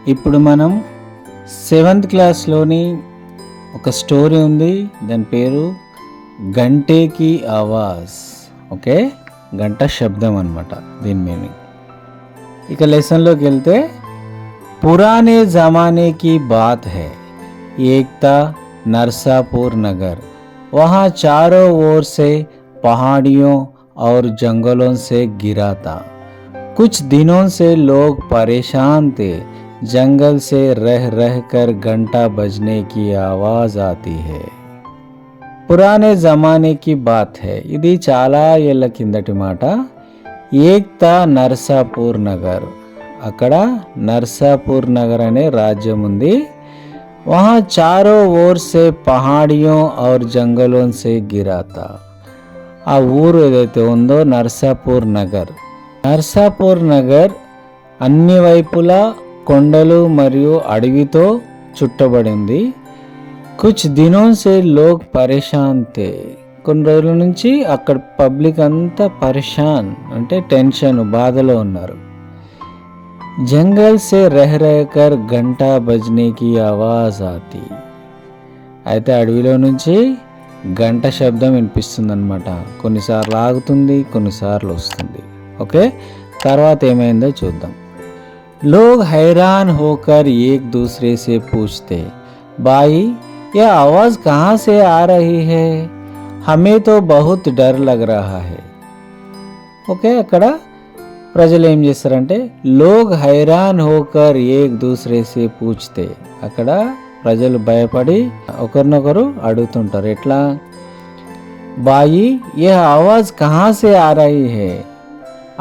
ఇప్పుడు మనం 7th క్లాస్లోని ఒక స్టోరీ ఉంది. దాని పేరు గంటే కి ఆవాజ్. ఓకే, గంట శబ్దం అన్నమాట దీని మీనింగ్. ఇక లెసన్లోకి వెళ్తే, పురానే జమానే की बात है, एक था नरसापुर नगर, वहाँ चारों ओर से पहाड़ियों और जंगलों से घिरा था। कुछ दिनों से लोग परेशान थे, जंगल से रह रह कर घंटा बजने की आवाज़ आती है। పురానే జమానే కి బాత్ హై, ఇది చాలా ఏళ్ళ కిందటి మాట. ఏక్తా నర్సాపూర్ నగర్, అక్కడ నర్సాపూర్ నగర్ అనే రాజ్యం ఉంది. వహా చారో ఓర్ సే పహాడియో ఔర్ జంగలోం సే గిరా తా, ఆ ఊరు ఏదైతే ఉందో నర్సాపూర్ నగర్. నర్సాపూర్ నగర్ అన్ని వైపులా కొండలు మరియు అడవితో చుట్టబడింది. కుచ్ దినోం సే లోగ్ పరేషాన్ తే, కొన్ని రోజుల నుంచి అక్కడ పబ్లిక్ అంతా పరేషాన్ అంటే టెన్షన్, బాధలో ఉన్నారు. జంగల్ సే రెహ్ రెహకర్ గంటా బజ్నేకి ఆవాజ్ ఆతి, అయితే అడవిలో నుంచి గంట శబ్దం వినిపిస్తుంది అనమాట. కొన్నిసార్లు ఆగుతుంది, కొన్నిసార్లు వస్తుంది. ఓకే, తర్వాత ఏమైందో చూద్దాం. లోగ్ హైరాన్ హోకర్ ఏక్ దూసరే సే పూछते, బాయి ये आवाज़ कहाँ से आ रही है, हमें तो बहुत डर लग रहा है. ఓకే, అక్కడ ప్రజలు ఏం చేస్తారంటే, లోగ్ హైరాన్ హోకర్ ఏక్ దూసరే సే పూछते, అక్కడ ప్రజలు భయపడి ఒకరినొకరు అడుగుతుంటారు. ఎట్లా, బాయి ఏ ఆవాజ్ కహా సే ఆ రహీ హై,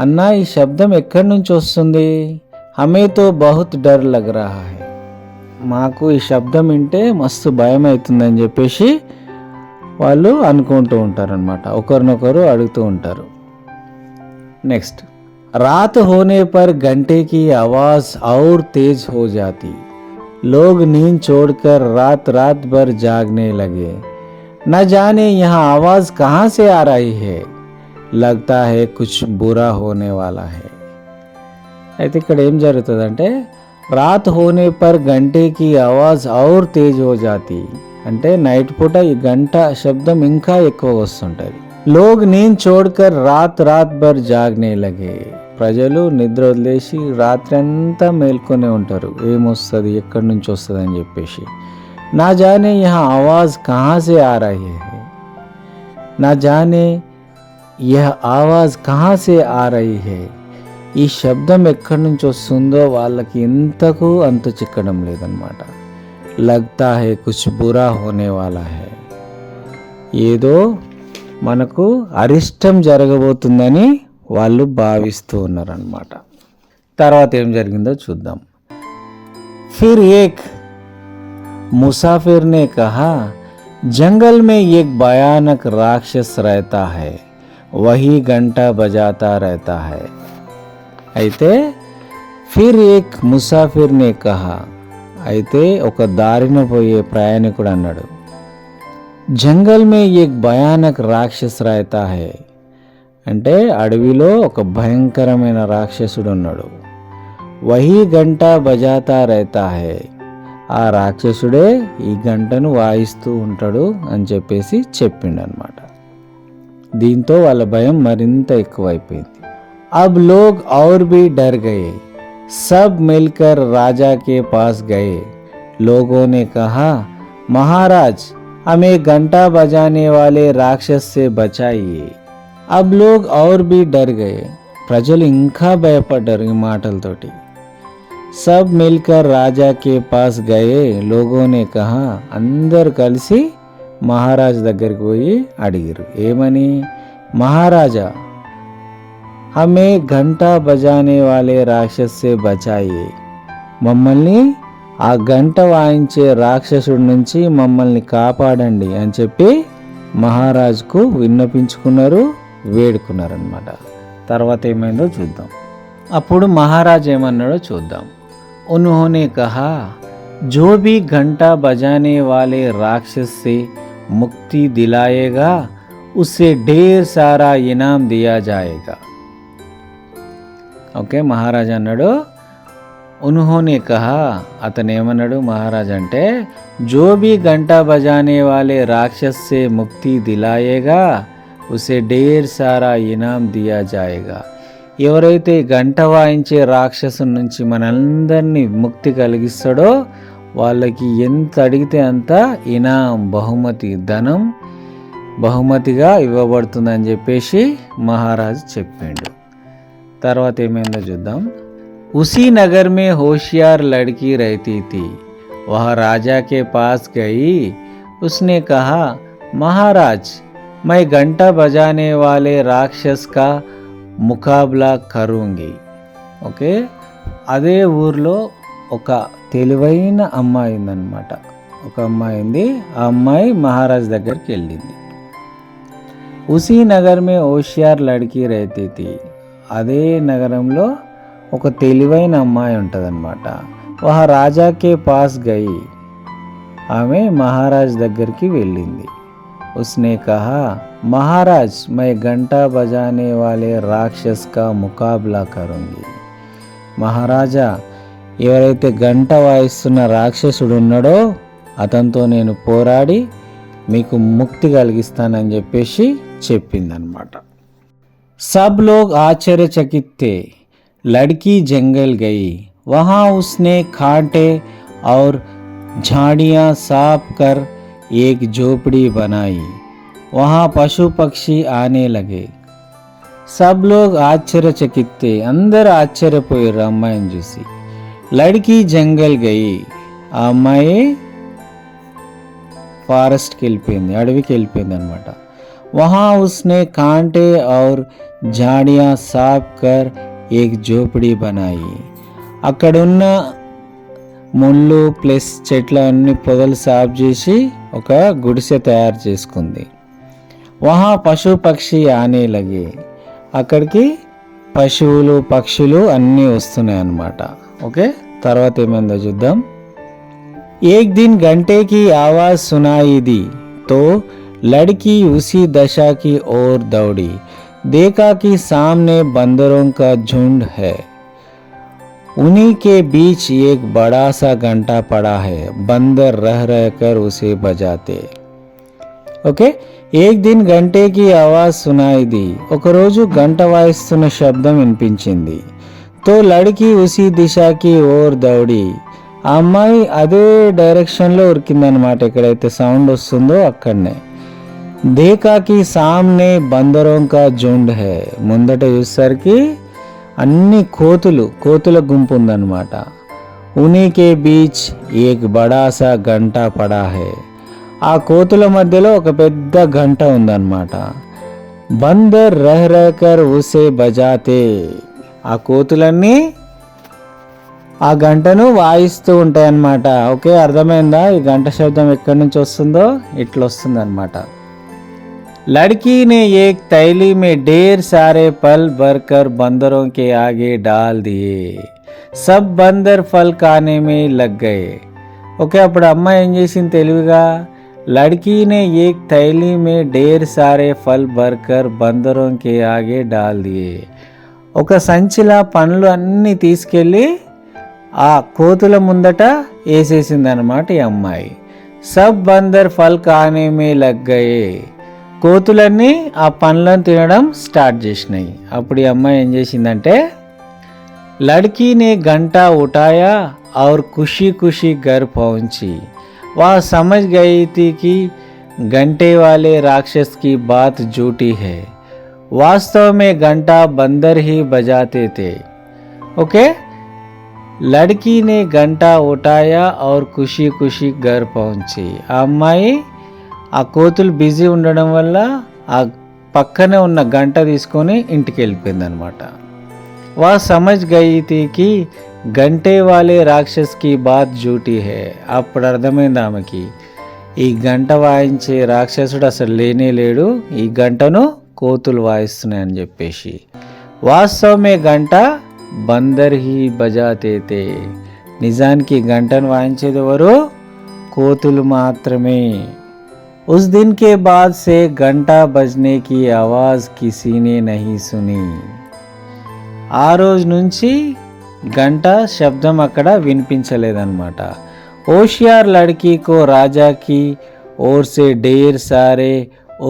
అన్నా ఈ శబ్దం ఎక్కడి నుంచి వస్తుంది. హమే తో బహుత్ డర్ లగ్ రహా హై, మాకు ఈ శబ్దం వింటే మస్తు భయం అవుతుందని చెప్పేసి వాళ్ళు అనుకుంటూ ఉంటారనమాట, ఒకరినొకరు అడుగుతూ ఉంటారు. నెక్స్ట్, రాత్ హోనే పర్ గంటే కి ఆవాజ్ ఔర్ తేజ్ హో జాతి, లోగ్ నీంद छोड़कर रात रात भर जागने लगे, न जाने यहाँ आवाज कहाँ से आ रही है, लगता है कुछ बुरा होने वाला है. అయితే ఇక్కడ ఏం జరుగుతుందంటే, రాత్ హోనే పర్ గంటే కి ఆవాజ్ ఔర్ తేజ్ హో జాతి అంటే నైట్ పూట ఈ గంట శబ్దం ఇంకా ఎక్కువ వస్తుంటుంది. లోగ్ నీంద్ చోడ్కర్ రాత్ రాత్ భర్ జాగ్నే లగే, ప్రజలు నిద్ర వదిలేసి రాత్రి అంతా మేల్కొనే ఉంటారు, ఏమొస్తుంది ఎక్కడి నుంచి వస్తుంది అని చెప్పేసి. నా జానే యహా ఆవాజ్ కహా సే ఆ రహీ హై, నా జానే యహ్ ఆవాజ్ కహా సే ఆ రహీ హై, ఈ శబ్దం ఎక్కడి నుంచి వస్తుందో వాళ్ళకి ఎంతకు అంత చిక్కడం లేదనమాట. లగ్తా హై కుచ్ బురా హోనే వాలా హై, ఏదో మనకు అరిష్టం జరగబోతుందని వాళ్ళు భావిస్తూ ఉన్నారనమాట. తర్వాత ఏం జరిగిందో చూద్దాం. ఫిర్ ఏక్ ముసాఫిర్ నే కహా, జంగల్ మే ఏక్ భయానక్ రాక్షస్ रहता है, వహీ గంటా బజాతా रहता है. అయితే ఫిర్ ఏక్ ముసాఫిర్ నే కహా, అయితే ఒక దారిన పోయే ప్రయాణికుడు అన్నాడు, జంగల్ మే ఏక్ భయానక్ రాక్షస్ रहता है అంటే అడవిలో ఒక భయంకరమైన రాక్షసుడు ఉన్నాడు. వహీ గంటా బజాతా रहता है, ఆ రాక్షసుడే ఈ గంటను వాయిస్తూ ఉంటాడు అని చెప్పేసి చెప్పిండు అనమాట. దీంతో వాళ్ళ భయం మరింత ఎక్కువైపోయింది. अब लोग और भी डर गए, सब मिलकर राजा के पास गए. लोगों ने कहा, महाराज हमें घंटा बजाने वाले राक्षस से बचाइए. अब लोग और भी डर गए, ప్రజలు ఇంకా భయపడ్డారు ఈ మాటలతోటి. సబ్ మిల్కర్ రాజా కే పాస్ గయే, లోగోనే కహా, అందరు కలిసి మహారాజ్ దగ్గరికి పోయి అడిగారు. ఏమని, మహారాజా హమే ఘంటా బజానే వాలే రాక్షస్ సే బచాయే, మమ్మల్ని ఆ గంట వాయించే రాక్షసుడి నుంచి మమ్మల్ని కాపాడండి అని చెప్పి మహారాజుకు విన్నపించుకున్నారు, వేడుకున్నారనమాట. తర్వాత ఏమైందో చూద్దాం. అప్పుడు మహారాజ్ ఏమన్నాడో చూద్దాం. ఉన్హోనే కహా, జో భీ ఘంటా బజానే వాలే రాక్షస్ సే ముక్తి దిలాయేగా ఉస్సే ఢేర్ సారా ఇనాం దియా జాయేగా. ఓకే, మహారాజా అన్నాడు, उन्होंने कहा అతనేమన్నాడు మహారాజ్ అంటే जो भी घंटा बजाने वाले राक्षस से मुक्ति दिलाएगा उसे ढेर सारा इनाम दिया जाएगा. ఎవరైతే గంట వాయించే రాక్షసు నుంచి మనందరినీ ముక్తి కలిగిస్తాడో వాళ్ళకి ఎంత అడిగితే అంత ఇనాం బహుమతి ధనం బహుమతిగా ఇవ్వబడుతుందని చెప్పేసి మహారాజు చెప్పిండు. తర్వాత ఏమైందో చూద్దాం. उसी नगर में होशियार लड़की रहती थी. वह राजा के पास गई. उसने कहा महाराज मैं घंटा बजाने वाले राक्षस का मुकाबला करूँगी. ఓకే, అదే ఊర్లో ఒక తెలివైన అమ్మాయి ఉందన్నమాట. ఒక అమ్మాయి ఉంది. ఆ అమ్మాయి మహారాజ్ దగ్గరికి వెళ్ళింది. ఉసీ నగర్ మే హోషియార్ లడ్కీ रहती थी. అదే నగరంలో ఒక తెలివైన అమ్మాయి ఉంటుందన్నమాట. వహ రాజాకే పాస్ గయి. ఆమె మహారాజ్ దగ్గరికి వెళ్ళింది. ఉస్నే కహా మహారాజ్ మై గంటా బజానే వాలే రాక్షస్ కా ముకాబలా కరుంగి. మహారాజా ఎవరైతే గంట వాయిస్తున్న రాక్షసుడు ఉన్నాడో అతనితో నేను పోరాడి మీకు ముక్తి కలిగిస్తానని చెప్పేసి చెప్పిందనమాట. సబ్ లోగ్ ఆశ్చర్యచకిత్ थे. लड़की जंगल गई. वहाँ उसने कांटे और झाड़ियाँ साफ कर एक झोपड़ी बनाई. वहाँ पशु पक्षी आने लगे. सब लोग आश्चर्यचकित थे. अंदर ఆశ్చర్యపోయారు అమ్మాయిని చూసి. లడ్కీ జంగల్ గయి. ఆ అమ్మాయి ఫారెస్ట్కి వెళ్ళిపోయింది, అడవికి వెళ్ళిపోయింది అనమాట. वहाँ उसने कांटे और झाड़ियाँ साफ कर एक झोपड़ी बनाई. అక్కడున్న ముళ్ళు ప్లస్ చెట్ల అన్ని పొదలు సాఫ్ చేసి ఒక గుడిసె తయారు చేసుకుంది. వహా పశు పక్షి ఆనే లగే. అక్కడికి పశువులు పక్షులు అన్నీ వస్తున్నాయి అన్నమాట. ఓకే, తర్వాత ఏమైందో చూద్దాం. एक दिन घंटे की आवाज सुनाई दी तो लड़की उसी दशा की ओर दौड़ी. देखा कि सामने बंदरों का झुंड है. उन्हीं के बीच एक बड़ा सा घंटा पड़ा है. बंदर रह रह कर उसे बजाते. ओके, एक दिन घंटे की आवाज सुनाई दी. ఒక రోజు గంట వాయిస్తున్న శబ్దం వినిపించింది. तो लड़की उसी दिशा की ओर दौड़ी. ఆ అమ్మాయి అదే డైరెక్షన్లో ఉరికిందనమాట. ఎక్కడైతే సౌండ్ వస్తుందో అక్కడనే. దేకాకి సామ్నే బందరోం కా జుండ్ హై. ముందట చూసేసరికి అన్ని కోతుల గుంపు ఉందన్నమాట. ఉనీకే బీచ్ ఏక్ బడాసా గంటా పడా హై. ఆ కోతుల మధ్యలో ఒక పెద్ద గంట ఉందన్నమాట. బందర్ రహ్ రహకర్ ఉసే బజాతే. ఆ కోతులన్నీ ఆ గంటను వాయిస్తూ ఉంటాయి అన్నమాట. ఓకే, అర్థమైందా? ఈ గంట శబ్దం ఎక్కడి నుంచి వస్తుందో ఇట్లా వస్తుంది అనమాట. लड़की ने एक थैली में ढेर सारे फल भरकर बंदरों के आगे डाल दिए. सब बंदर फल खाने में लग गए. ఓకే, అప్పుడు అమ్మాయి ఏం చేసింది తెలివిగా, लड़की ने एक थैली में ढेर सारे फल भरकर बंदरों के आगे डाल दिए. ఒక సంచిలా పండ్లు అన్నీ తీసుకెళ్ళి ఆ కోతుల ముందట వేసేసింది అనమాట ఈ అమ్మాయి. సబ్ బందర్ ఫల్ ఖానే మే లగ్ గయే. కోతులన్నీ ఆ పండ్లను తినడం స్టార్ట్ చేసినాయి. అప్పుడు ఈ అమ్మాయి ఏం చేసిందంటే, లడ్కీనే గంటా ఉఠాయా और खुशी खुशी घर पहुंची. वह समझ गई थी कि घंटे वाले राक्षस की बात झूठी है. वास्तव में घंटा बंदर ही बजाते थे. ओके, लड़की ने घंटा उठाया और खुशी खुशी घर पहुंची. ఆ అమ్మాయి ఆ కోతులు బిజీ ఉండడం వల్ల ఆ పక్కనే ఉన్న గంట తీసుకొని ఇంటికి వెళ్ళిపోయింది అనమాట. వా సమజ్ గయి థీ కి గంటే వాలే రాక్షస్ కి బాత్ జూటీ హే. అప్పుడు అర్థమైంది ఆమెకి, ఈ గంట వాయించే రాక్షసుడు అసలు లేనే లేడు, ఈ గంటను కోతులు వాయిస్తున్నాయని చెప్పేసి. వాస్తవమే గంట బందర్ హీ బజాతే. నిజానికి గంటను వాయించేది ఎవరు? కోతులు మాత్రమే. उस दिन के बाद से घंटा बजने की आवाज़ किसी ने नहीं सुनी. ఆ రోజు నుంచి గంట శబ్దం అక్కడ వినిపించలేదన్నమాట. హోషియార్ లడ్కీకో రాజాకి ఓర్సే డేర్ సారే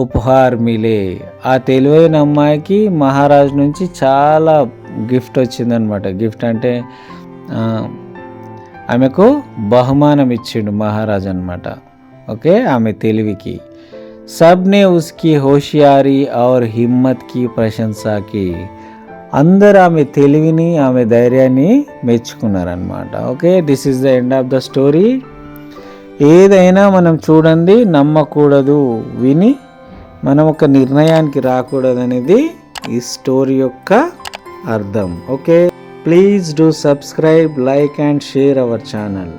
ఉపహార్ మిలే. ఆ తెలివైన అమ్మాయికి మహారాజు నుంచి చాలా గిఫ్ట్ వచ్చిందనమాట. గిఫ్ట్ అంటే ఆమెకు బహుమానం ఇచ్చిండు మహారాజు అనమాట. ఓకే, ఆమె తెలివికి. సబ్నే ఉస్కి హోషియారీ ఔర్ హిమ్మత్కి ప్రశంసాకి. అందరూ ఆమె తెలివిని ఆమె ధైర్యాన్ని మెచ్చుకున్నారనమాట. Okay, this is the end of the story. ఏదైనా మనం చూడండి నమ్మకూడదు, విని మనం ఒక నిర్ణయానికి రాకూడదు అనేది ఈ స్టోరీ యొక్క అర్థం. Okay, please do subscribe, like and share our channel.